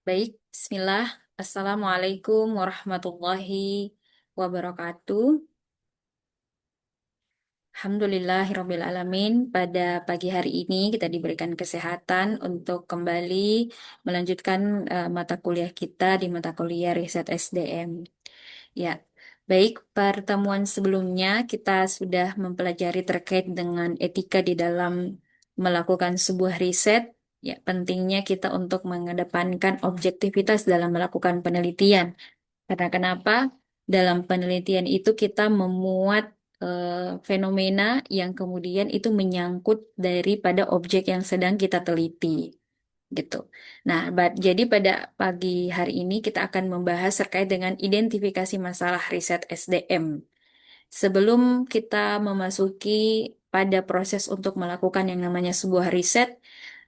Baik, Bismillah. Assalamualaikum warahmatullahi wabarakatuh. Alhamdulillahirrabbilalamin. Pada pagi hari ini kita diberikan kesehatan untuk kembali melanjutkan mata kuliah kita di mata kuliah Riset SDM. Ya, baik. Pertemuan sebelumnya kita sudah mempelajari terkait dengan etika di dalam melakukan sebuah riset. Ya, pentingnya kita untuk mengedepankan objektivitas dalam melakukan penelitian. Karena kenapa? Dalam penelitian itu kita memuat fenomena yang kemudian itu menyangkut daripada objek yang sedang kita teliti, gitu. Nah, jadi pada pagi hari ini kita akan membahas terkait dengan identifikasi masalah riset SDM. Sebelum kita memasuki pada proses untuk melakukan yang namanya sebuah riset,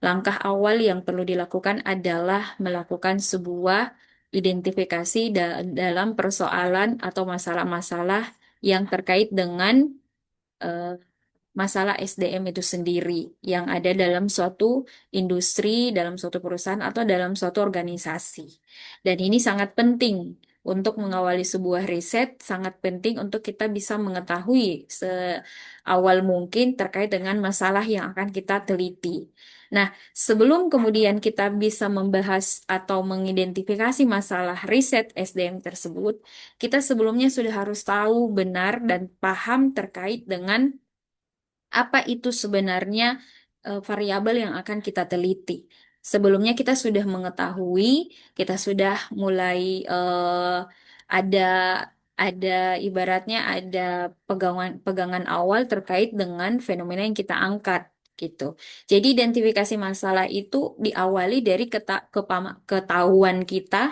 langkah awal yang perlu dilakukan adalah melakukan sebuah identifikasi dalam persoalan atau masalah-masalah yang terkait dengan eh, masalah SDM itu sendiri yang ada dalam suatu industri, dalam suatu perusahaan, atau dalam suatu organisasi. Dan ini sangat penting untuk mengawali sebuah riset, sangat penting untuk kita bisa mengetahui seawal mungkin terkait dengan masalah yang akan kita teliti. Nah, sebelum kemudian kita bisa membahas atau mengidentifikasi masalah riset SDM tersebut, kita sebelumnya sudah harus tahu benar dan paham terkait dengan apa itu sebenarnya variabel yang akan kita teliti. Sebelumnya kita sudah mengetahui, kita sudah mulai ada ada ibaratnya ada pegangan awal terkait dengan fenomena yang kita angkat gitu. Jadi identifikasi masalah itu diawali dari ketahuan kita,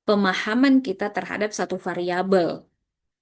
pemahaman kita terhadap satu variabel.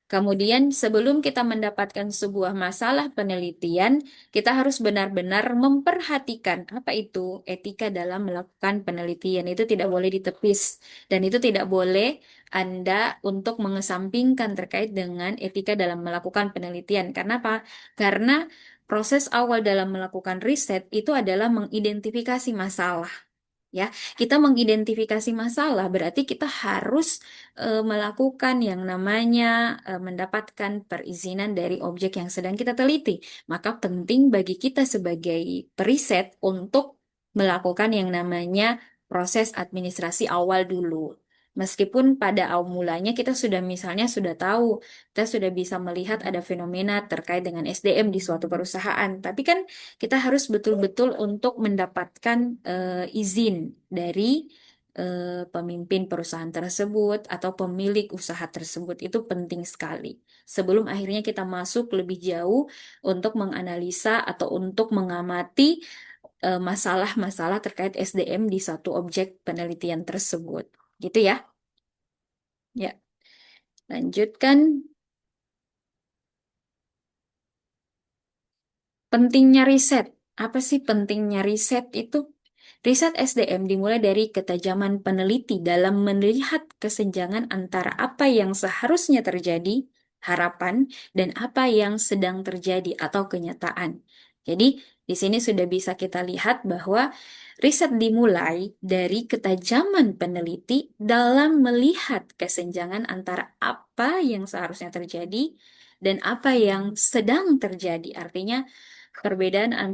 Kemudian, sebelum kita mendapatkan sebuah masalah penelitian, kita harus benar-benar memperhatikan apa itu etika dalam melakukan penelitian. Itu tidak boleh ditepis, dan itu tidak boleh Anda untuk mengesampingkan terkait dengan etika dalam melakukan penelitian. Karena apa? Karena proses awal dalam melakukan riset itu adalah mengidentifikasi masalah. Ya, kita mengidentifikasi masalah berarti kita harus melakukan yang namanya mendapatkan perizinan dari objek yang sedang kita teliti. Maka penting bagi kita sebagai periset untuk melakukan yang namanya proses administrasi awal dulu. Meskipun pada awal mulanya kita sudah misalnya sudah tahu, kita sudah bisa melihat ada fenomena terkait dengan SDM di suatu perusahaan, tapi kan kita harus betul-betul untuk mendapatkan izin dari pemimpin perusahaan tersebut atau pemilik usaha tersebut. Itu penting sekali. Sebelum akhirnya kita masuk lebih jauh untuk menganalisa atau untuk mengamati masalah-masalah terkait SDM di satu objek penelitian tersebut. Gitu ya. Ya, lanjutkan. Pentingnya riset. Apa sih pentingnya riset itu? Riset SDM dimulai dari ketajaman peneliti dalam melihat kesenjangan antara apa yang seharusnya terjadi, harapan, dan apa yang sedang terjadi atau kenyataan. Jadi, di sini sudah bisa kita lihat bahwa riset dimulai dari ketajaman peneliti dalam melihat kesenjangan antara apa yang seharusnya terjadi dan apa yang sedang terjadi. Artinya,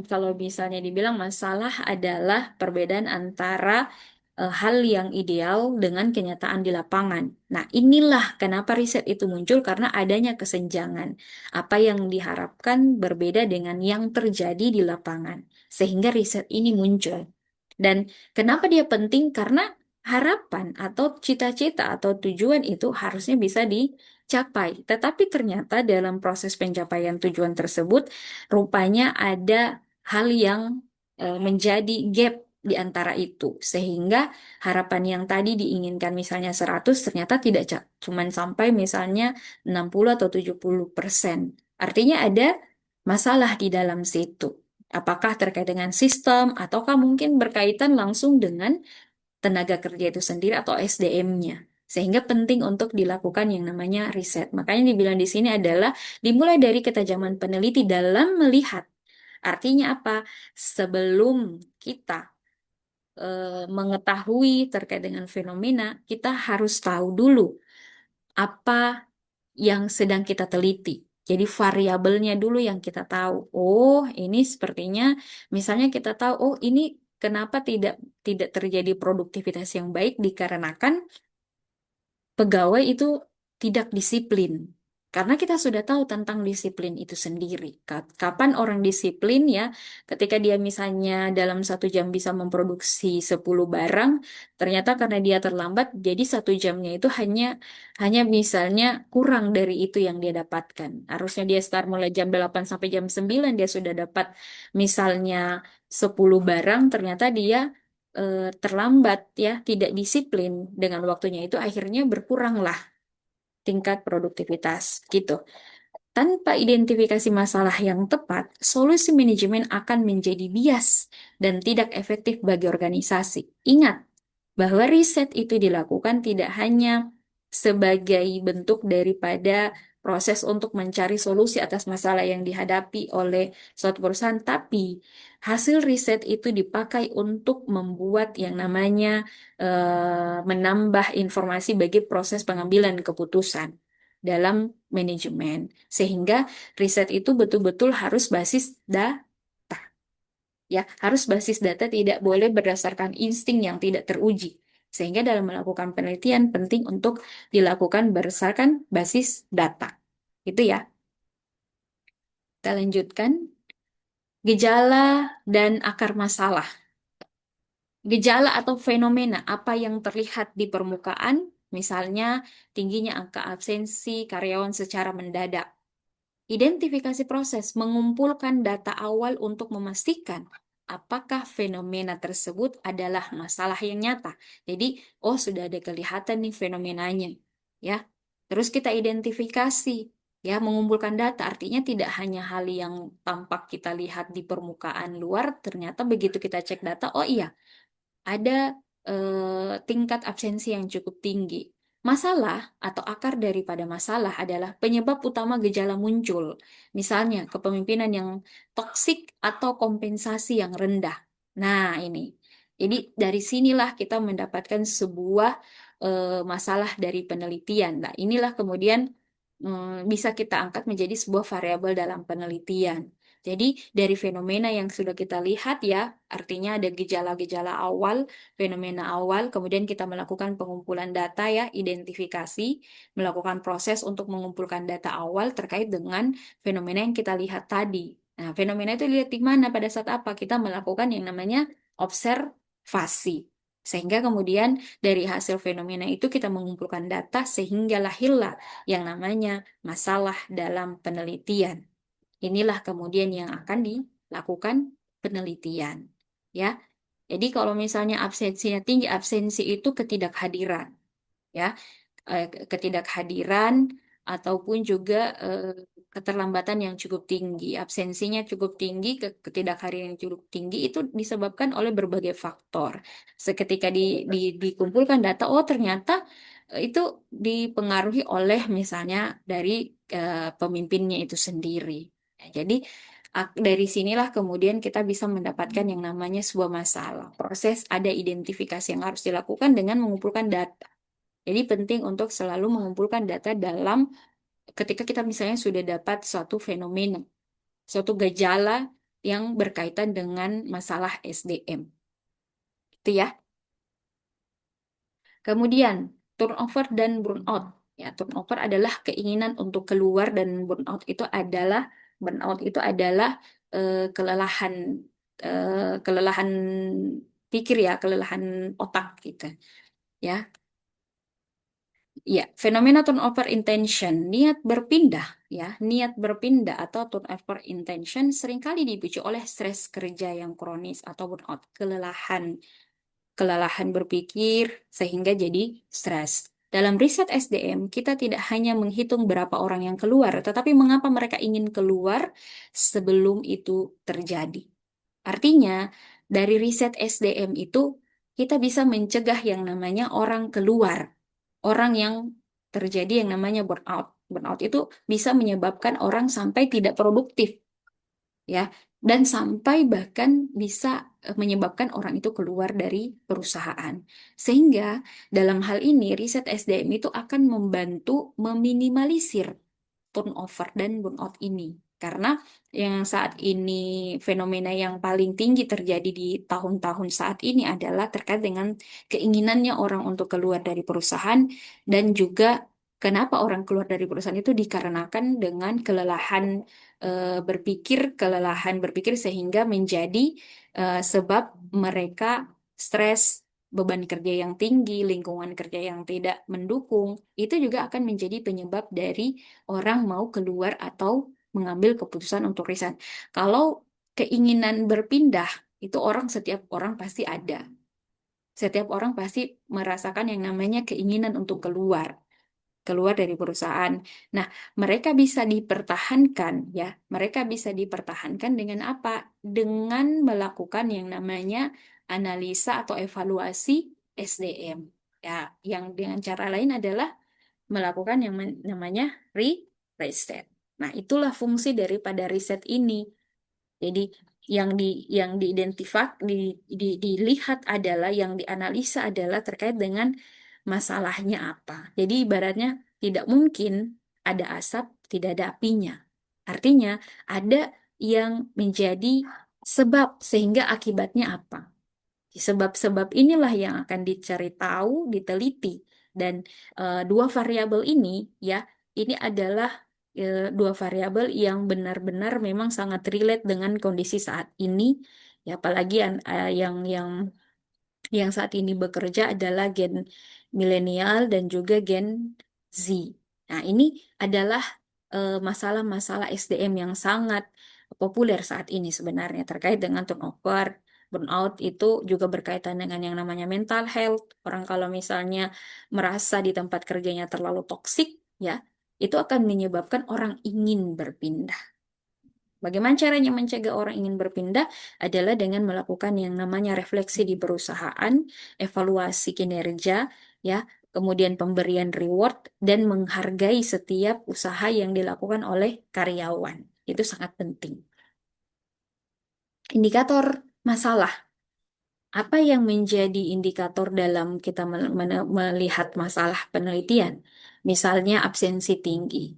kalau misalnya dibilang masalah adalah perbedaan antara hal yang ideal dengan kenyataan di lapangan. Nah, inilah kenapa riset itu muncul karena adanya kesenjangan. Apa yang diharapkan berbeda dengan yang terjadi di lapangan. Sehingga riset ini muncul. Dan kenapa dia penting? Karena harapan atau cita-cita atau tujuan itu harusnya bisa dicapai. Tetapi ternyata dalam proses pencapaian tujuan tersebut, rupanya ada hal yang menjadi gap di antara itu. Sehingga harapan yang tadi diinginkan misalnya 100 ternyata tidak cuman sampai misalnya 60 atau 70%. Artinya ada masalah di dalam situ. Apakah terkait dengan sistem ataukah mungkin berkaitan langsung dengan tenaga kerja itu sendiri atau SDM-nya. Sehingga penting untuk dilakukan yang namanya riset. Makanya dibilang di sini adalah dimulai dari ketajaman peneliti dalam melihat. Artinya apa? Sebelum kita mengetahui terkait dengan fenomena, kita harus tahu dulu apa yang sedang kita teliti. Jadi variabelnya dulu yang kita tahu. Oh, ini sepertinya misalnya kita tahu, oh ini kenapa tidak tidak terjadi produktivitas yang baik dikarenakan pegawai itu tidak disiplin. Karena kita sudah tahu tentang disiplin itu sendiri. Kapan orang disiplin ya, ketika dia misalnya dalam 1 jam bisa memproduksi 10 barang, ternyata karena dia terlambat, jadi 1 jamnya itu hanya misalnya kurang dari itu yang dia dapatkan. Harusnya dia start mulai jam 8 sampai jam 9, dia sudah dapat misalnya 10 barang, ternyata dia terlambat ya, tidak disiplin dengan waktunya itu akhirnya berkuranglah tingkat produktivitas gitu. Tanpa identifikasi masalah yang tepat, solusi manajemen akan menjadi bias dan tidak efektif bagi organisasi. Ingat bahwa riset itu dilakukan tidak hanya sebagai bentuk daripada proses untuk mencari solusi atas masalah yang dihadapi oleh suatu perusahaan, tapi hasil riset itu dipakai untuk membuat yang namanya menambah informasi bagi proses pengambilan keputusan dalam manajemen. Sehingga riset itu betul-betul harus basis ya, harus basis data, tidak boleh berdasarkan insting yang tidak teruji. Sehingga dalam melakukan penelitian penting untuk dilakukan berdasarkan basis data. Itu ya. Kita lanjutkan. Gejala dan akar masalah. Gejala atau fenomena apa yang terlihat di permukaan, misalnya tingginya angka absensi karyawan secara mendadak. Identifikasi proses mengumpulkan data awal untuk memastikan apakah fenomena tersebut adalah masalah yang nyata. Jadi, oh sudah ada kelihatan nih fenomenanya, ya. Terus kita identifikasi, ya, mengumpulkan data artinya tidak hanya hal yang tampak kita lihat di permukaan luar, ternyata begitu kita cek data, oh iya, ada tingkat absensi yang cukup tinggi. Masalah atau akar daripada masalah adalah penyebab utama gejala muncul. Misalnya, kepemimpinan yang toksik atau kompensasi yang rendah. Nah, ini. Jadi, dari sinilah kita mendapatkan sebuah masalah dari penelitian. Nah, inilah kemudian bisa kita angkat menjadi sebuah variabel dalam penelitian. Jadi dari fenomena yang sudah kita lihat ya, artinya ada gejala-gejala awal, fenomena awal, kemudian kita melakukan pengumpulan data ya, identifikasi, melakukan proses untuk mengumpulkan data awal terkait dengan fenomena yang kita lihat tadi. Nah, fenomena itu lihat di mana pada saat apa? Kita melakukan yang namanya observasi. Sehingga kemudian dari hasil fenomena itu kita mengumpulkan data sehingga lahirlah yang namanya masalah dalam penelitian. Inilah kemudian yang akan dilakukan penelitian. Ya, jadi kalau misalnya absensinya tinggi, absensi itu ketidakhadiran, ya, ketidakhadiran ataupun juga keterlambatan yang cukup tinggi, absensinya cukup tinggi, ketidakhadiran yang cukup tinggi itu disebabkan oleh berbagai faktor. Seketika dikumpulkan data, oh ternyata itu dipengaruhi oleh misalnya dari pemimpinnya itu sendiri. Ya, jadi dari sinilah kemudian kita bisa mendapatkan yang namanya sebuah masalah. Proses ada identifikasi yang harus dilakukan dengan mengumpulkan data. Jadi penting untuk selalu mengumpulkan data dalam ketika kita misalnya sudah dapat suatu fenomena, suatu gejala yang berkaitan dengan masalah SDM. Itu ya. Kemudian turnover dan burnout. Ya, turnover adalah keinginan untuk keluar dan burnout itu adalah kelelahan kelelahan pikir ya, kelelahan otak gitu. Ya, ya, fenomena turnover intention, niat berpindah, ya, niat berpindah atau turnover intention seringkali dipicu oleh stres kerja yang kronis atau burnout, kelelahan berpikir sehingga jadi stres. Dalam riset SDM, kita tidak hanya menghitung berapa orang yang keluar, tetapi mengapa mereka ingin keluar sebelum itu terjadi. Artinya, dari riset SDM itu kita bisa mencegah yang namanya orang keluar, orang yang terjadi yang namanya burnout. Burnout itu bisa menyebabkan orang sampai tidak produktif, ya, dan sampai bahkan bisa menyebabkan orang itu keluar dari perusahaan. Sehingga dalam hal ini riset SDM itu akan membantu meminimalisir turnover dan burnout ini. Karena yang saat ini fenomena yang paling tinggi terjadi di tahun-tahun saat ini adalah terkait dengan keinginannya orang untuk keluar dari perusahaan dan juga kenapa orang keluar dari perusahaan itu dikarenakan dengan kelelahan berpikir sehingga menjadi sebab mereka stres, beban kerja yang tinggi, lingkungan kerja yang tidak mendukung, itu juga akan menjadi penyebab dari orang mau keluar atau mengambil keputusan untuk resign. Kalau keinginan berpindah, itu setiap orang pasti ada. Setiap orang pasti merasakan yang namanya keinginan untuk keluar dari perusahaan. Nah, mereka bisa dipertahankan ya. Mereka bisa dipertahankan dengan apa? Dengan melakukan yang namanya analisa atau evaluasi SDM. Ya, yang dengan cara lain adalah melakukan yang namanya riset. Nah, itulah fungsi daripada riset ini. Jadi yang dilihat adalah yang dianalisa adalah terkait dengan masalahnya apa. Jadi ibaratnya tidak mungkin ada asap tidak ada apinya. Artinya ada yang menjadi sebab sehingga akibatnya apa. Sebab-sebab inilah yang akan dicari tahu, diteliti. Dan dua variabel ini ya, ini adalah dua variabel yang benar-benar memang sangat relate dengan kondisi saat ini. Ya, apalagi yang saat ini bekerja adalah gen milenial dan juga gen Z. Nah, ini adalah masalah-masalah SDM yang sangat populer saat ini sebenarnya terkait dengan turnover, burnout itu juga berkaitan dengan yang namanya mental health. Orang kalau misalnya merasa di tempat kerjanya terlalu toksik, ya, itu akan menyebabkan orang ingin berpindah. Bagaimana caranya mencegah orang ingin berpindah adalah dengan melakukan yang namanya refleksi di perusahaan, evaluasi kinerja, ya, kemudian pemberian reward dan menghargai setiap usaha yang dilakukan oleh karyawan. Itu sangat penting. Indikator masalah. Apa yang menjadi indikator dalam kita melihat masalah penelitian? Misalnya absensi tinggi,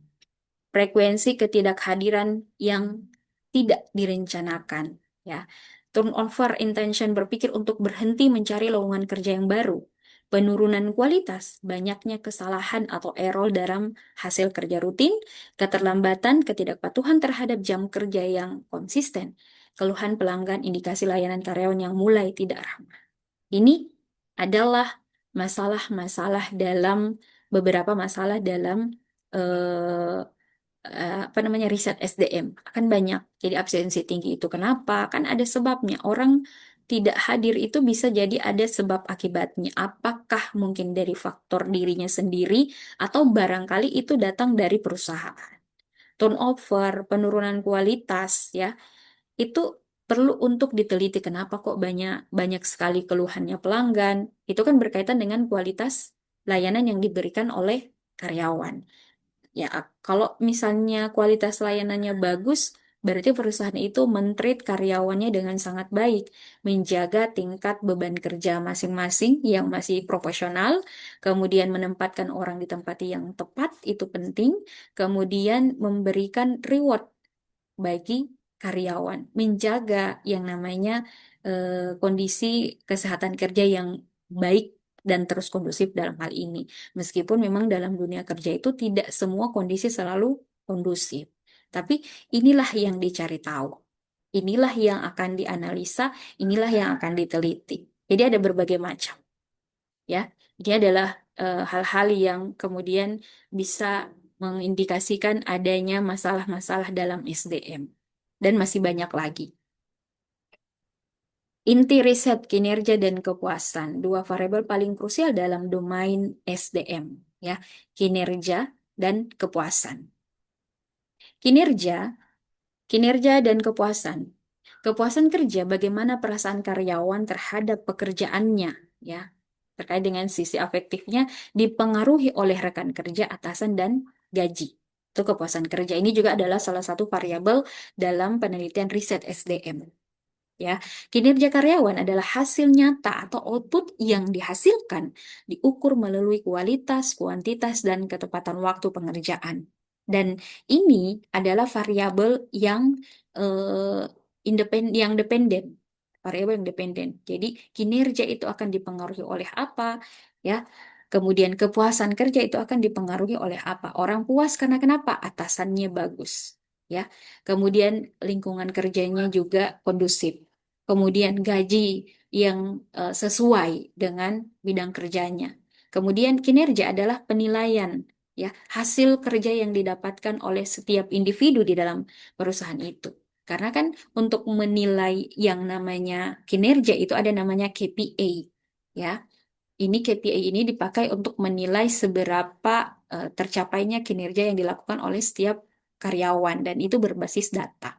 frekuensi ketidakhadiran yang tidak direncanakan, ya. Turnover intention berpikir untuk berhenti mencari lowongan kerja yang baru. Penurunan kualitas, banyaknya kesalahan atau error dalam hasil kerja rutin, keterlambatan, ketidakpatuhan terhadap jam kerja yang konsisten, keluhan pelanggan, indikasi layanan karyawan yang mulai tidak ramah. Ini adalah beberapa masalah dalam eh, apa namanya riset SDM akan banyak. Jadi absensi tinggi itu kenapa? Kan ada sebabnya. Orang tidak hadir itu bisa jadi ada sebab akibatnya. Apakah mungkin dari faktor dirinya sendiri atau barangkali itu datang dari perusahaan. Turnover, penurunan kualitas ya, itu perlu untuk diteliti kenapa kok banyak banyak sekali keluhannya pelanggan. Itu kan berkaitan dengan kualitas layanan yang diberikan oleh karyawan. Ya, kalau misalnya kualitas layanannya bagus, berarti perusahaan itu men-treat karyawannya dengan sangat baik, menjaga tingkat beban kerja masing-masing yang masih profesional, kemudian menempatkan orang di tempat yang tepat, itu penting, kemudian memberikan reward bagi karyawan, menjaga yang namanya kondisi kesehatan kerja yang baik dan terus kondusif dalam hal ini. Meskipun memang dalam dunia kerja itu tidak semua kondisi selalu kondusif. Tapi inilah yang dicari tahu. Inilah yang akan dianalisa, inilah yang akan diteliti. Jadi ada berbagai macam, ya. Ini adalah hal-hal yang kemudian bisa mengindikasikan adanya masalah-masalah dalam SDM. Dan masih banyak lagi. Inti riset kinerja dan kepuasan, dua variabel paling krusial dalam domain SDM, ya, kinerja dan kepuasan. Kinerja, kinerja dan kepuasan. Kepuasan kerja, bagaimana perasaan karyawan terhadap pekerjaannya, ya, terkait dengan sisi afektifnya dipengaruhi oleh rekan kerja, atasan, dan gaji. Itu kepuasan kerja. Ini juga adalah salah satu variabel dalam penelitian riset SDM. Ya, kinerja karyawan adalah hasil nyata atau output yang dihasilkan, diukur melalui kualitas, kuantitas, dan ketepatan waktu pengerjaan. Dan ini adalah variabel yang dependen, variabel yang dependen. Jadi kinerja itu akan dipengaruhi oleh apa, ya? Kemudian kepuasan kerja itu akan dipengaruhi oleh apa? Orang puas karena kenapa? Atasannya bagus, ya. Kemudian lingkungan kerjanya juga kondusif. Kemudian gaji yang sesuai dengan bidang kerjanya. Kemudian kinerja adalah penilaian, ya, hasil kerja yang didapatkan oleh setiap individu di dalam perusahaan itu. Karena kan untuk menilai yang namanya kinerja itu ada namanya KPI, ya. Ini KPI ini dipakai untuk menilai seberapa tercapainya kinerja yang dilakukan oleh setiap karyawan dan itu berbasis data.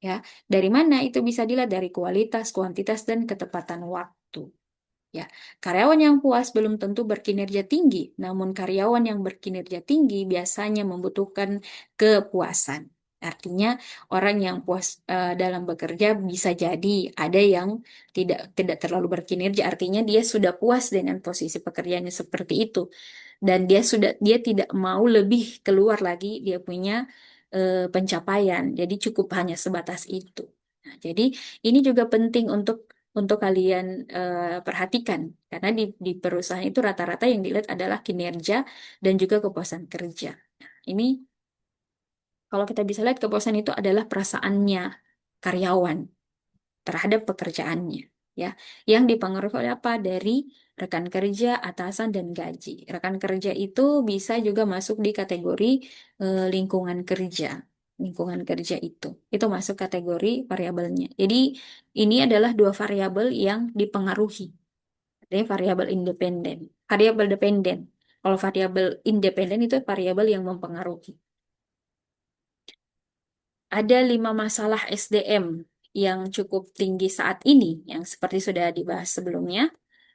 Ya, dari mana itu bisa dilihat dari kualitas, kuantitas, dan ketepatan waktu. Ya, karyawan yang puas belum tentu berkinerja tinggi, namun karyawan yang berkinerja tinggi biasanya membutuhkan kepuasan. Artinya orang yang puas dalam bekerja bisa jadi ada yang tidak terlalu berkinerja, artinya dia sudah puas dengan posisi pekerjaannya seperti itu dan dia tidak mau lebih keluar lagi dia punya pencapaian. Jadi cukup hanya sebatas itu. Nah, jadi ini juga penting untuk kalian perhatikan karena di perusahaan itu rata-rata yang dilihat adalah kinerja dan juga kepuasan kerja. Nah, ini kalau kita bisa lihat kepuasan itu adalah perasaannya karyawan terhadap pekerjaannya, ya, yang dipengaruhi oleh apa? Dari rekan kerja, atasan, dan gaji. Rekan kerja itu bisa juga masuk di kategori lingkungan kerja. Lingkungan kerja itu masuk kategori variabelnya. Jadi ini adalah dua variabel yang dipengaruhi. Ada variabel independen, variabel dependen. Kalau variabel independen itu variabel yang mempengaruhi. Ada 5 masalah SDM yang cukup tinggi saat ini, yang seperti sudah dibahas sebelumnya.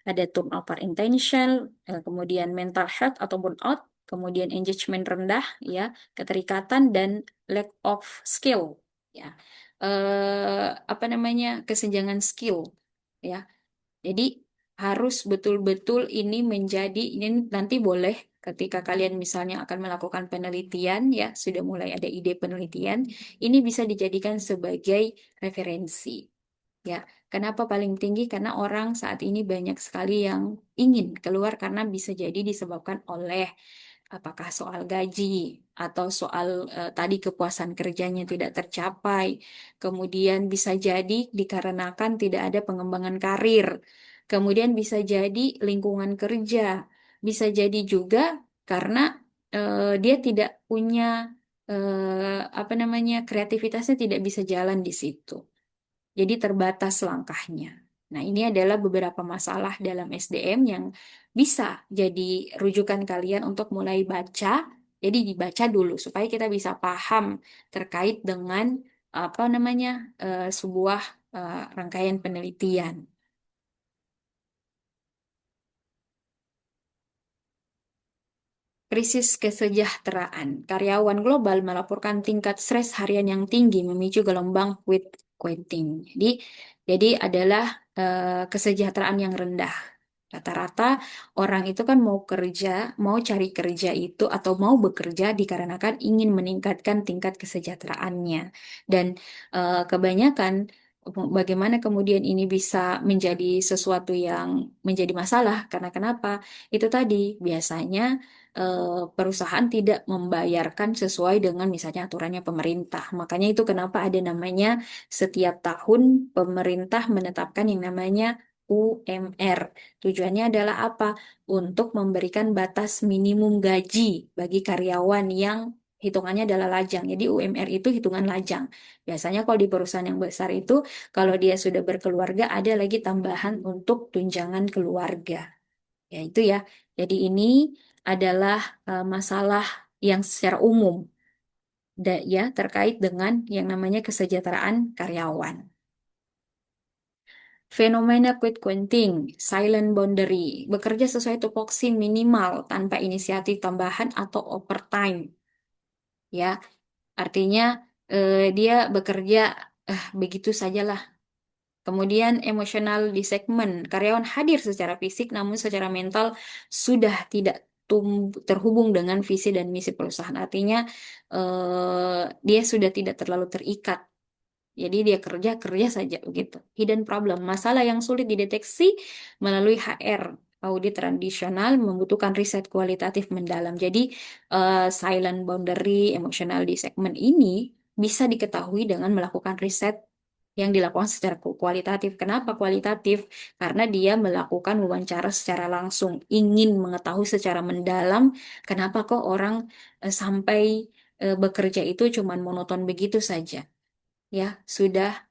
Ada turnover intention, kemudian mental health atau burnout, kemudian engagement rendah, ya, keterikatan dan lack of skill, ya, apa namanya, kesenjangan skill, ya. Jadi harus betul-betul ini menjadi ini nanti boleh ketika kalian misalnya akan melakukan penelitian ya sudah mulai ada ide penelitian ini bisa dijadikan sebagai referensi ya. Kenapa paling tinggi? Karena orang saat ini banyak sekali yang ingin keluar karena bisa jadi disebabkan oleh apakah soal gaji atau soal tadi kepuasan kerjanya tidak tercapai. Kemudian bisa jadi dikarenakan tidak ada pengembangan karir. Kemudian bisa jadi lingkungan kerja. Bisa jadi juga karena dia tidak punya apa namanya kreativitasnya tidak bisa jalan di situ. Jadi terbatas langkahnya. Nah, ini adalah beberapa masalah dalam SDM yang bisa jadi rujukan kalian untuk mulai baca. Jadi dibaca dulu supaya kita bisa paham terkait dengan apa namanya sebuah rangkaian penelitian. Krisis kesejahteraan. Karyawan global melaporkan tingkat stres harian yang tinggi memicu gelombang quit quitting. Jadi adalah kesejahteraan yang rendah. Rata-rata orang itu kan mau kerja, mau cari kerja itu atau mau bekerja dikarenakan ingin meningkatkan tingkat kesejahteraannya. Dan kebanyakan bagaimana kemudian ini bisa menjadi sesuatu yang menjadi masalah karena kenapa? Itu tadi biasanya perusahaan tidak membayarkan sesuai dengan misalnya aturannya pemerintah. Makanya itu kenapa ada namanya setiap tahun pemerintah menetapkan yang namanya UMR. Tujuannya adalah apa? Untuk memberikan batas minimum gaji bagi karyawan yang hitungannya adalah lajang. Jadi UMR itu hitungan lajang. Biasanya kalau di perusahaan yang besar itu, kalau dia sudah berkeluarga, ada lagi tambahan untuk tunjangan keluarga. Ya itu ya. Jadi ini adalah masalah yang secara umum ya terkait dengan yang namanya kesejahteraan karyawan. Fenomena quit quitting, silent boundary, bekerja sesuai tupoksi minimal tanpa inisiatif tambahan atau overtime. Ya, artinya dia bekerja begitu sajalah. Kemudian emosional di segmen karyawan hadir secara fisik namun secara mental sudah tidak terhubung dengan visi dan misi perusahaan. Artinya dia sudah tidak terlalu terikat. Jadi dia kerja kerja saja begitu. Hidden problem, masalah yang sulit dideteksi melalui HR. Audit tradisional membutuhkan riset kualitatif mendalam. Jadi silent boundary emosional di segmen ini bisa diketahui dengan melakukan riset yang dilakukan secara kualitatif. Kenapa kualitatif? Karena dia melakukan wawancara secara langsung, ingin mengetahui secara mendalam kenapa kok orang sampai bekerja itu cuman monoton begitu saja. Ya, sudah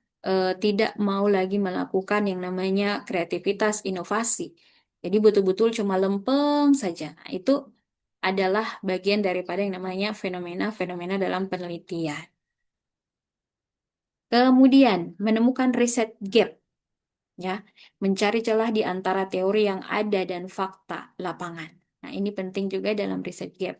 tidak mau lagi melakukan yang namanya kreativitas, inovasi. Jadi betul-betul cuma lempeng saja. Nah, itu adalah bagian daripada yang namanya fenomena-fenomena dalam penelitian. Kemudian, menemukan riset gap, ya, mencari celah di antara teori yang ada dan fakta lapangan. Nah, ini penting juga dalam riset gap.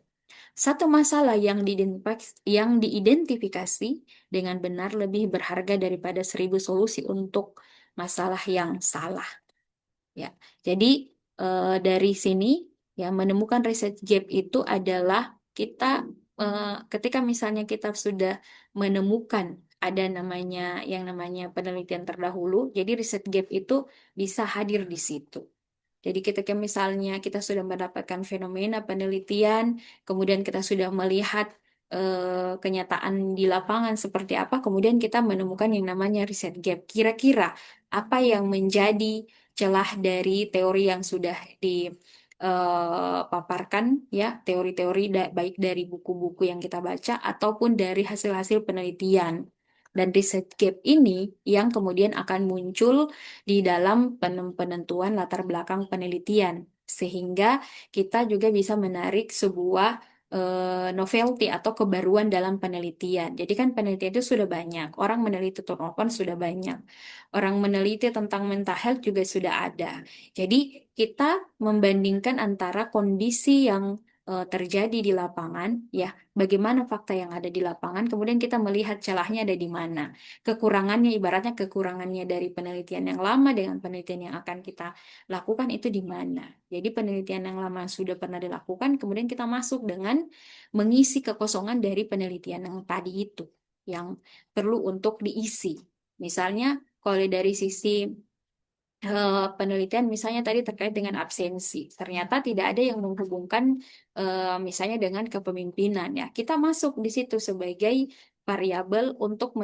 Satu masalah yang diidentifikasi dengan benar lebih berharga daripada 1.000 solusi untuk masalah yang salah. Ya, jadi dari sini ya menemukan riset gap itu adalah kita ketika misalnya kita sudah menemukan ada namanya yang namanya penelitian terdahulu, jadi riset gap itu bisa hadir di situ. Jadi ketika misalnya kita sudah mendapatkan fenomena penelitian, kemudian kita sudah melihat kenyataan di lapangan seperti apa, kemudian kita menemukan yang namanya riset gap. Kira-kira apa yang menjadi celah dari teori yang sudah dipaparkan, ya, teori-teori baik dari buku-buku yang kita baca ataupun dari hasil-hasil penelitian. Dan riset gap ini yang kemudian akan muncul di dalam penentuan latar belakang penelitian, sehingga kita juga bisa menarik sebuah novelty atau kebaruan dalam penelitian. Jadi kan penelitian itu sudah banyak, orang meneliti turnover sudah banyak, orang meneliti tentang mental health juga sudah ada. Jadi kita membandingkan antara kondisi yang terjadi di lapangan, ya, bagaimana fakta yang ada di lapangan, kemudian kita melihat celahnya ada di mana. Kekurangannya, ibaratnya kekurangannya dari penelitian yang lama dengan penelitian yang akan kita lakukan itu di mana. Jadi penelitian yang lama sudah pernah dilakukan, kemudian kita masuk dengan mengisi kekosongan dari penelitian yang tadi itu, yang perlu untuk diisi. Misalnya, kalau dari sisi penelitian misalnya tadi terkait dengan absensi. Ternyata tidak ada yang menghubungkan misalnya dengan kepemimpinan ya. Kita masuk di situ sebagai variabel untuk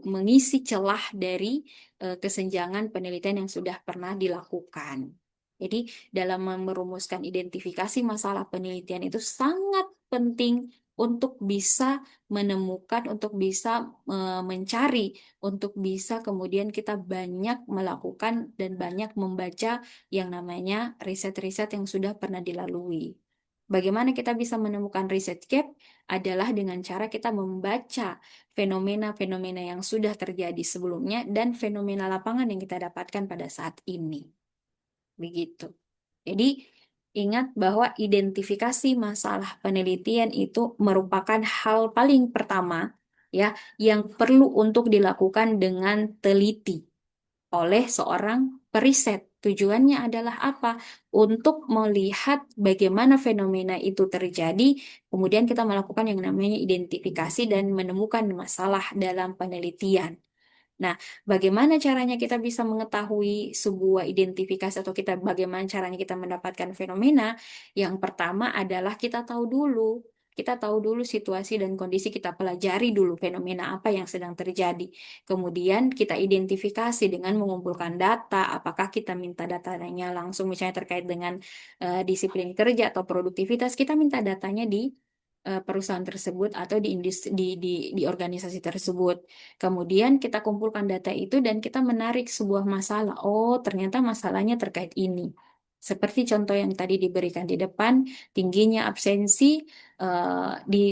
mengisi celah dari kesenjangan penelitian yang sudah pernah dilakukan. Jadi dalam merumuskan identifikasi masalah penelitian itu sangat penting untuk bisa menemukan, untuk bisa mencari, untuk bisa kemudian kita banyak melakukan dan banyak membaca yang namanya riset-riset yang sudah pernah dilalui. Bagaimana kita bisa menemukan riset gap adalah dengan cara kita membaca fenomena-fenomena yang sudah terjadi sebelumnya dan fenomena lapangan yang kita dapatkan pada saat ini. Begitu. Jadi, ingat bahwa identifikasi masalah penelitian itu merupakan hal paling pertama ya yang perlu untuk dilakukan dengan teliti oleh seorang periset. Tujuannya adalah apa? Untuk melihat bagaimana fenomena itu terjadi, kemudian kita melakukan yang namanya identifikasi dan menemukan masalah dalam penelitian. Nah, bagaimana caranya kita bisa mengetahui sebuah identifikasi atau bagaimana caranya kita mendapatkan fenomena? Yang pertama adalah kita tahu dulu. Kita tahu dulu situasi dan kondisi, kita pelajari dulu fenomena apa yang sedang terjadi. Kemudian kita identifikasi dengan mengumpulkan data, apakah kita minta datanya langsung misalnya terkait dengan disiplin kerja atau produktivitas, kita minta datanya di perusahaan tersebut atau di industri di organisasi tersebut. Kemudian kita kumpulkan data itu dan kita menarik sebuah masalah. Oh, ternyata masalahnya terkait ini. Seperti contoh yang tadi diberikan di depan, tingginya absensi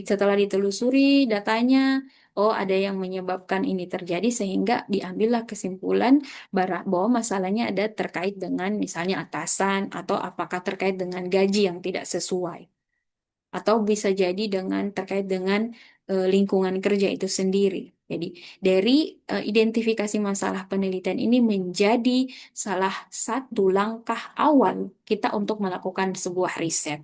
setelah ditelusuri datanya, oh ada yang menyebabkan ini terjadi sehingga diambillah kesimpulan bahwa masalahnya ada terkait dengan misalnya atasan atau apakah terkait dengan gaji yang tidak sesuai atau bisa jadi dengan terkait dengan lingkungan kerja itu sendiri. Jadi dari identifikasi masalah penelitian ini menjadi salah satu langkah awal kita untuk melakukan sebuah riset.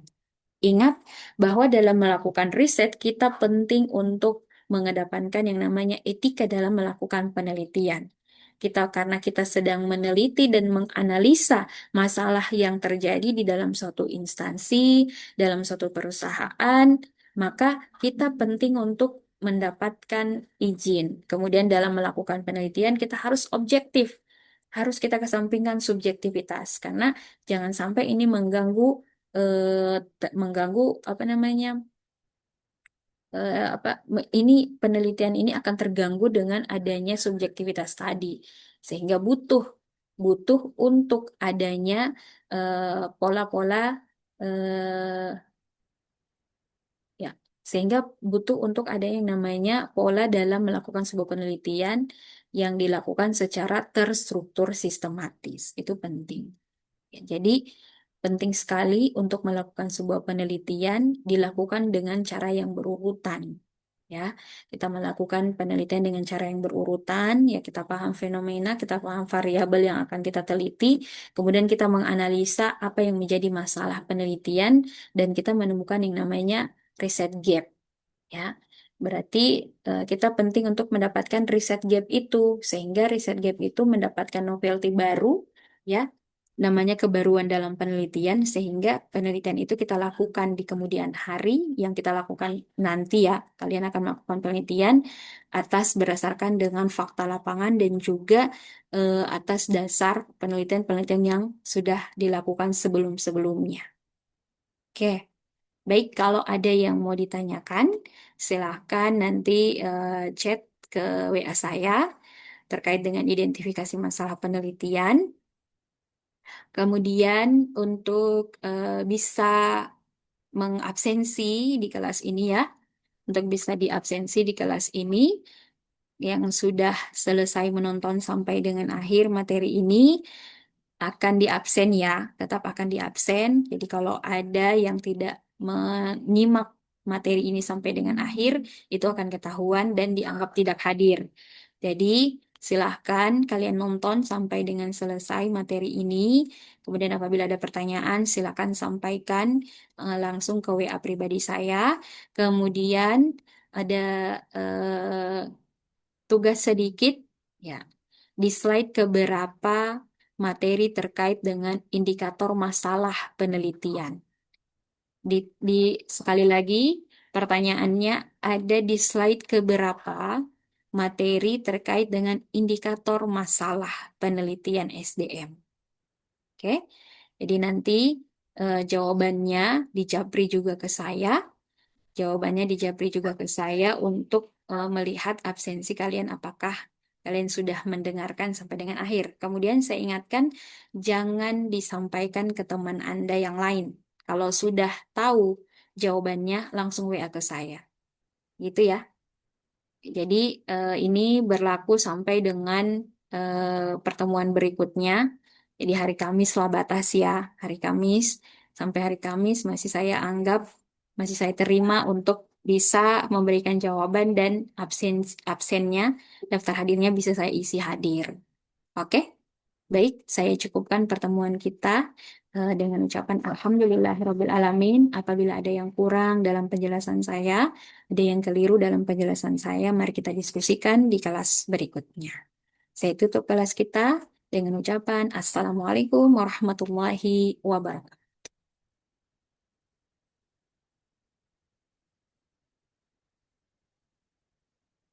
Ingat bahwa dalam melakukan riset kita penting untuk mengedepankan yang namanya etika dalam melakukan penelitian. Karena kita sedang meneliti dan menganalisa masalah yang terjadi di dalam suatu instansi, dalam suatu perusahaan, maka kita penting untuk mendapatkan izin. Kemudian dalam melakukan penelitian kita harus objektif. Harus kita kesampingkan subjektivitas karena jangan sampai ini mengganggu apa namanya ini penelitian ini akan terganggu dengan adanya subjektivitas tadi sehingga butuh butuh untuk adanya pola-pola ya sehingga butuh untuk ada yang namanya pola dalam melakukan sebuah penelitian yang dilakukan secara terstruktur sistematis itu penting. Ya, jadi penting sekali untuk melakukan sebuah penelitian dilakukan dengan cara yang berurutan. Ya, kita melakukan penelitian dengan cara yang berurutan. Ya, kita paham fenomena, kita paham variabel yang akan kita teliti, kemudian kita menganalisa apa yang menjadi masalah penelitian dan kita menemukan yang namanya riset gap. Ya, berarti kita penting untuk mendapatkan riset gap itu, sehingga riset gap itu mendapatkan novelty baru, ya, namanya kebaruan dalam penelitian, sehingga penelitian itu kita lakukan di kemudian hari, yang kita lakukan nanti ya, kalian akan melakukan penelitian berdasarkan dengan fakta lapangan dan juga atas dasar penelitian-penelitian yang sudah dilakukan sebelum-sebelumnya. Oke. Baik, kalau ada yang mau ditanyakan, silahkan nanti chat ke WA saya terkait dengan identifikasi masalah penelitian. Kemudian untuk bisa mengabsensi di kelas ini ya, untuk bisa diabsensi di kelas ini, yang sudah selesai menonton sampai dengan akhir materi ini, akan diabsen ya, tetap akan diabsen. Jadi kalau ada yang tidak menyimak materi ini sampai dengan akhir, itu akan ketahuan dan dianggap tidak hadir. Jadi silahkan kalian nonton sampai dengan selesai materi ini. Kemudian apabila ada pertanyaan, silahkan sampaikan langsung ke WA pribadi saya. Kemudian ada tugas sedikit, ya, di slide keberapa materi terkait dengan indikator masalah penelitian. Sekali lagi, pertanyaannya ada di slide keberapa materi terkait dengan indikator masalah penelitian SDM. Oke, jadi nanti jawabannya dijapri juga ke saya. Jawabannya dijapri juga ke saya untuk melihat absensi kalian apakah kalian sudah mendengarkan sampai dengan akhir. Kemudian saya ingatkan jangan disampaikan ke teman Anda yang lain. Kalau sudah tahu jawabannya langsung WA ke saya. Gitu ya. Jadi ini berlaku sampai dengan pertemuan berikutnya. Jadi hari Kamis lah batas ya. Hari Kamis sampai hari Kamis masih saya terima untuk bisa memberikan jawaban dan absennya daftar hadirnya bisa saya isi hadir. Oke? Baik, saya cukupkan pertemuan kita dengan ucapan Alhamdulillahirabbil alamin. Apabila ada yang kurang dalam penjelasan saya, ada yang keliru dalam penjelasan saya, mari kita diskusikan di kelas berikutnya. Saya tutup kelas kita dengan ucapan Assalamualaikum warahmatullahi wabarakatuh.